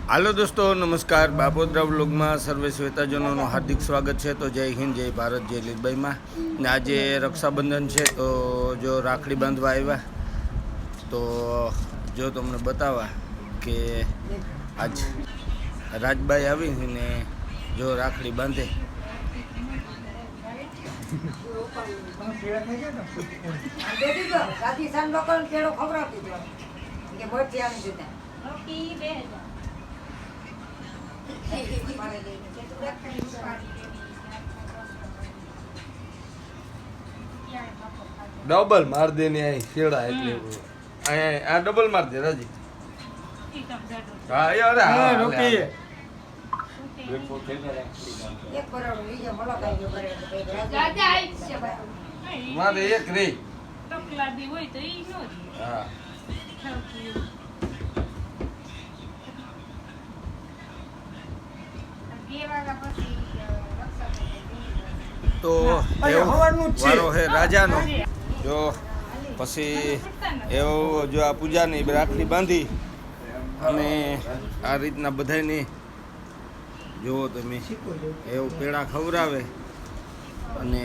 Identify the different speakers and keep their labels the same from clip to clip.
Speaker 1: હાલો દોસ્તો, નમસ્કાર. બાપોદરા વ્લોગમાં સર્વે શ્વેતાજનોનું હાર્દિક સ્વાગત છે. તો જય હિન્દ, જય ભારત, જય લીલબાઈમાં. ને આજે રક્ષાબંધન છે, તો જો રાખડી બાંધવા આવ્યા. તો જો તમને બતાવવા કે આજ રાજબાઈ આવીને જો રાખડી બાંધે. ડબલ માર દે ને અહીં શેડા એટલે આ ડબલ માર દે રાજી. હા યાર હા રોકી મારે એક રે હા તો વારો હે રાજાનો. જો પછી એવો જો આ પૂજાની રાખડી બાંધી અને આ રીતના બધાને જુઓ તમે એવું પેડા ખવડાવે અને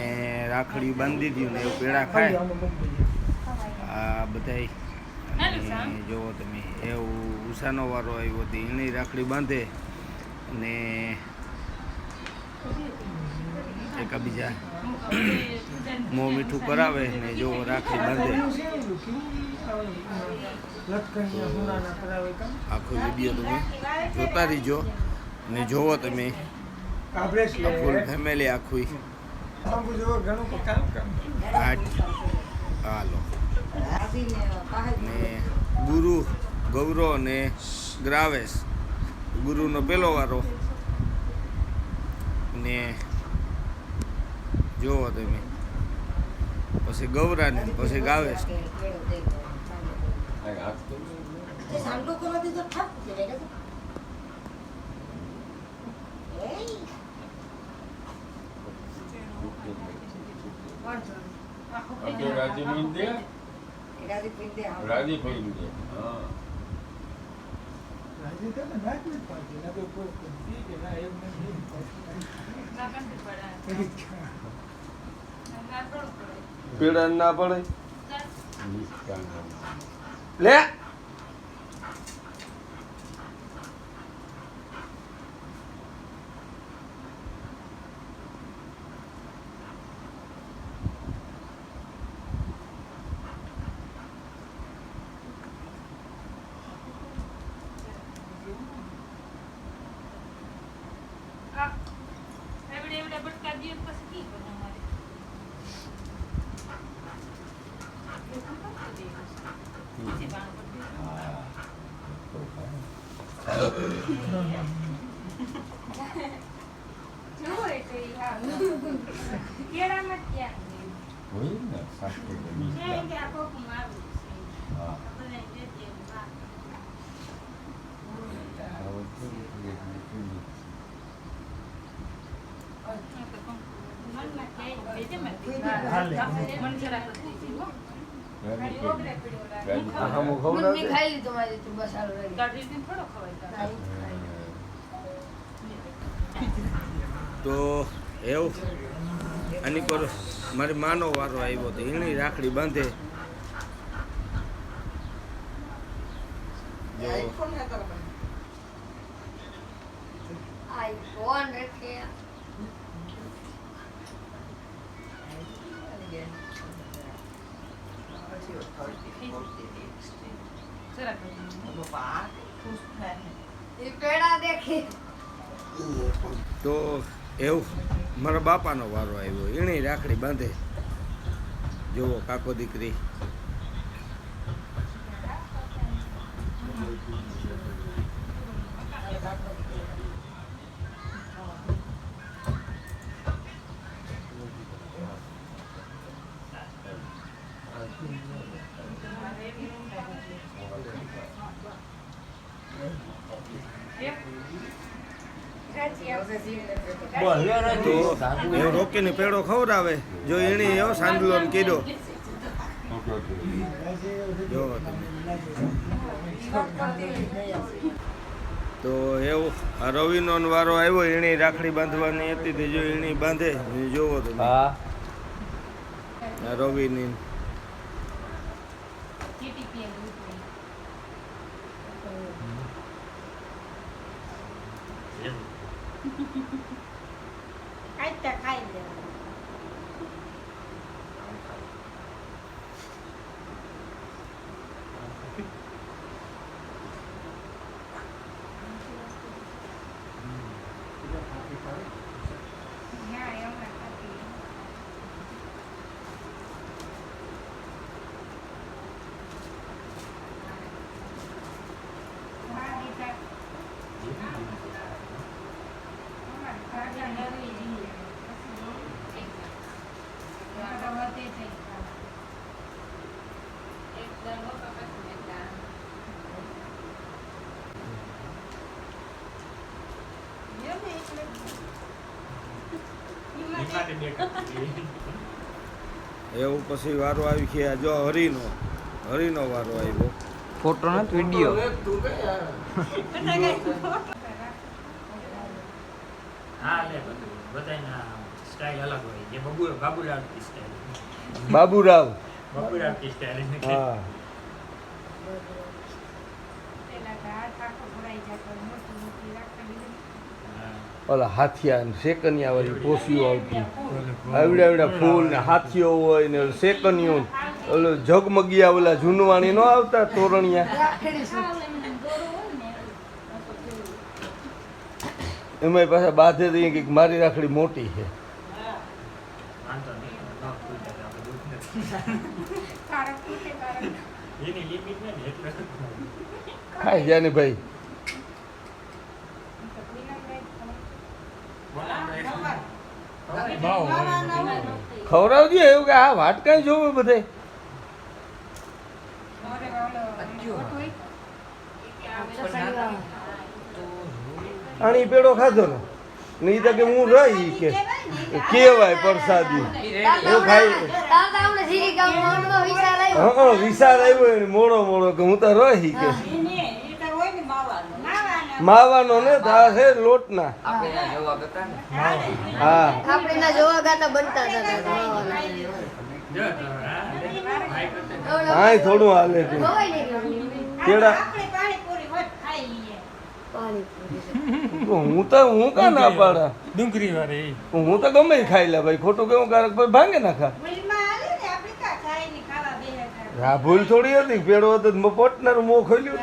Speaker 1: રાખડી બાંધી દીધું ને એવું પેડા ખાય આ બધા. જુઓ તમે એવું ઉષાનો વારો આવ્યો હતો, એની રાખડી બાંધે અને એકબીજા મોં મીઠું કરાવે ને જો રાખડી બાંધે. આખો વિડીયો તમે જોતા રહીજો ને જોવો તમે ફૂલ ફેમિલી આખું. હાલો ને ગુરુ ગૌરવ ને ગ્રાવેશ. ગુરુનો પહેલો વારો ને જોવો તમે, પછી ગૌરાને પછી ગાવેશ. પીડા ના પડે લે. તો એવું આની પર મારી માનો વારો આવ્યો હતો, એની રાખડી બાંધે. તો એવું મારા બાપાનો વારો આવ્યો, એને રાખડી બાંધે. જુઓ કાકો દીકરી. તો રોકીને પેડો ખવડાવે. જો એને એવો સાંદલો કીધો. જો તમે તો એવું આ રવિનો વારો આવ્યો, એની રાખડી બાંધવાની હતી તે જો એની બાંધે જોવો તો.
Speaker 2: હા
Speaker 1: રવિની એવું પછી વારો આવી છે. જો હરીનો વારો આવ્યો.
Speaker 2: ફોટો નથી વિડીયો. બાબુરાવ હા ઓલા હાથિયા શેકનિયા વાળી પોસીઓ આવતી, આવડા ફૂલ ને હાથીઓ હોય ને શેકનિયો, ઓલો જગમગિયા ઓલા જૂનવાણી નો આવતા તોરણિયા, એમાં પાછા બાંધે તો કંઈક મારી રાખડી મોટી છે. ખાઈ જાય ને ભાઈ. ખવડાવજો એવું કે આ વાટકા જોવે બધે. આની પેડો ખાધો ને નહીં તો કે હું રહી કે કેવાય પ્રસાદી એવું ખાઈ. હા વિશાળ આવ્યો ને મોડો કે હું તો રહી કે માવાનો ને આ છે લોટના. હા
Speaker 3: આપણે જોવા ગાતા બનતા
Speaker 1: હા થોડું હાલે છે કેળા. હું કા ના પાડા
Speaker 2: ડુંગળી વાળી
Speaker 1: હું તો ગમે ખાઈ લે ભાઈ. ખોટું કેવું કારક ભાઈ ભાંગે નાખા. હા ભૂલ થોડી હતી. પેડો હતો પોટનારું મોં ખોલ્યું.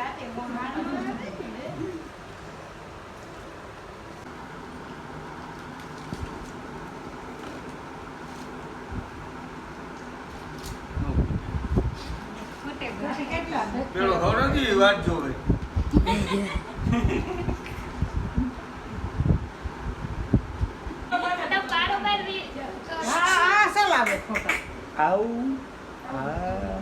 Speaker 1: પેલો ખવડાવજો વાત જોવે. આવું હા